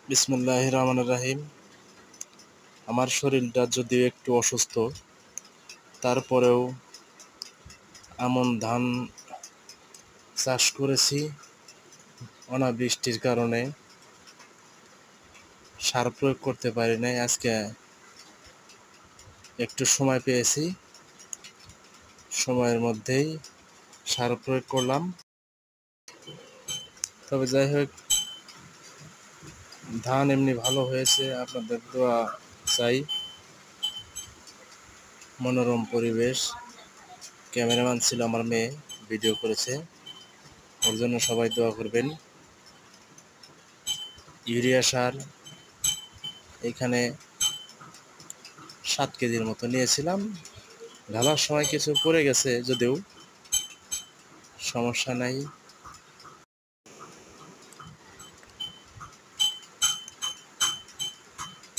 বিসমিল্লাহির রহমানির রহিম। আমার শরীরটা যদিও একটু অসুস্থ, তারপরেও আমন ধান চাষ করেছি। অনাবৃষ্টির কারণে সার প্রয়োগ করতে পারি নাই। আজকে একটু সময় পেয়েছি, সময়ের মধ্যেই সার প্রয়োগ করলাম। তবে যাই হোক, ধান এমনি ভালো হয়েছে। আপনাদের দোয়া চাই। মনোরম পরিবেশ। ক্যামেরাম্যান ছিল আমার মেয়ে, ভিডিও করেছে। ওর জন্য সবাই দোয়া করবেন। ইউরিয়া সার এখানে 7 কেজির মতো নিয়েছিলাম। ঢালার সময় কিছু পড়ে গেছে, যদিও সমস্যা নাই।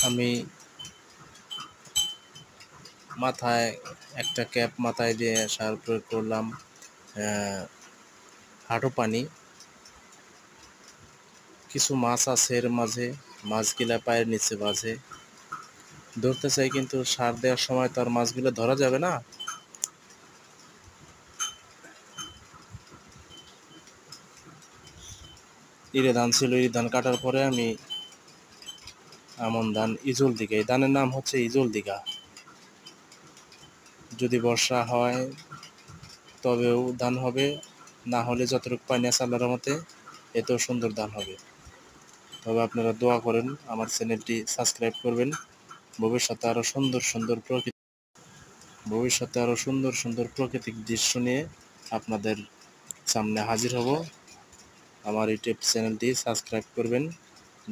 আমি মাথায় একটা ক্যাপ মাথায় দিয়ে সার প্রয়োগ করলাম। হাঁটু পানি। কিছু মাছ আছে এর মাঝে, মাছগুলা পায়ের নিচে বাজে। ধরতে চাই, কিন্তু সার দেওয়ার সময় তো আর মাছগুলো ধরা যাবে না। ইরে ধান ছিল, ইরি ধান কাটার পরে আমি আমন ধান ইজল দিঘা, এই ধানের নাম হচ্ছে ইজল দিঘা। যদি বর্ষা হয় তবেও ধান হবে, না হলে যতটুকু পানি আছে আল্লাহর রহমতে এতেও সুন্দর ধান হবে। তবে আপনারা দোয়া করেন, আমার চ্যানেলটি সাবস্ক্রাইব করবেন। ভবিষ্যতে আরও সুন্দর সুন্দর প্রাকৃতিক দৃশ্য নিয়ে আপনাদের সামনে হাজির হব। আমার ইউটিউব চ্যানেলটি সাবস্ক্রাইব করবেন।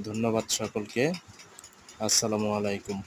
ধন্যবাদ সকলকে। আসসালামু আলাইকুম।